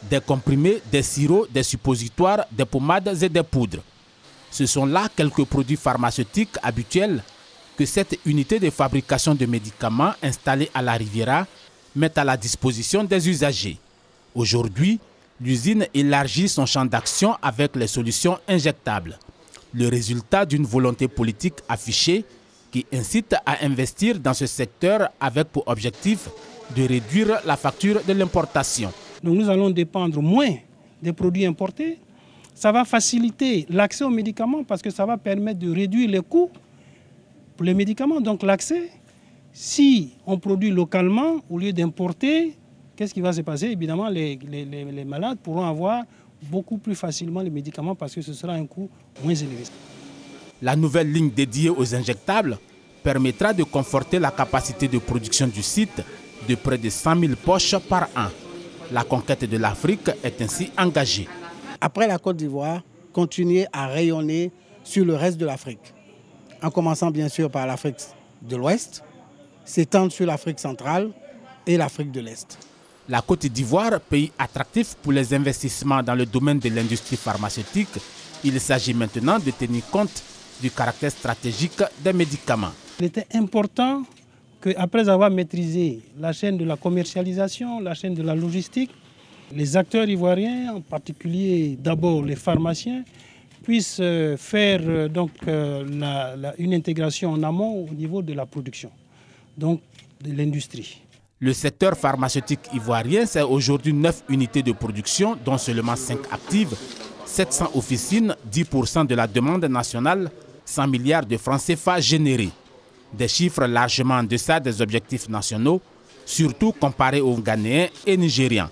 Des comprimés, des sirops, des suppositoires, des pommades et des poudres. Ce sont là quelques produits pharmaceutiques habituels que cette unité de fabrication de médicaments installée à la Riviera met à la disposition des usagers. Aujourd'hui, l'usine élargit son champ d'action avec les solutions injectables. Le résultat d'une volonté politique affichée qui incite à investir dans ce secteur avec pour objectif de réduire la facture de l'importation. Donc nous allons dépendre moins des produits importés. Ça va faciliter l'accès aux médicaments parce que ça va permettre de réduire les coûts pour les médicaments. Donc l'accès, si on produit localement au lieu d'importer, qu'est-ce qui va se passer? Évidemment, les malades pourront avoir beaucoup plus facilement les médicaments parce que ce sera un coût moins élevé. La nouvelle ligne dédiée aux injectables permettra de conforter la capacité de production du site de près de 100 000 poches par an. La conquête de l'Afrique est ainsi engagée. Après la Côte d'Ivoire, continuer à rayonner sur le reste de l'Afrique, en commençant bien sûr par l'Afrique de l'Ouest, s'étendre sur l'Afrique centrale et l'Afrique de l'Est. La Côte d'Ivoire, pays attractif pour les investissements dans le domaine de l'industrie pharmaceutique, il s'agit maintenant de tenir compte du caractère stratégique des médicaments. Il était important qu'après avoir maîtrisé la chaîne de la commercialisation, la chaîne de la logistique, les acteurs ivoiriens, en particulier d'abord les pharmaciens, puissent faire une intégration en amont au niveau de la production, donc de l'industrie. Le secteur pharmaceutique ivoirien, c'est aujourd'hui 9 unités de production, dont seulement 5 actives, 700 officines, 10% de la demande nationale, 100 milliards de francs CFA générés. Des chiffres largement en deçà des objectifs nationaux, surtout comparés aux Ghanéens et Nigérians.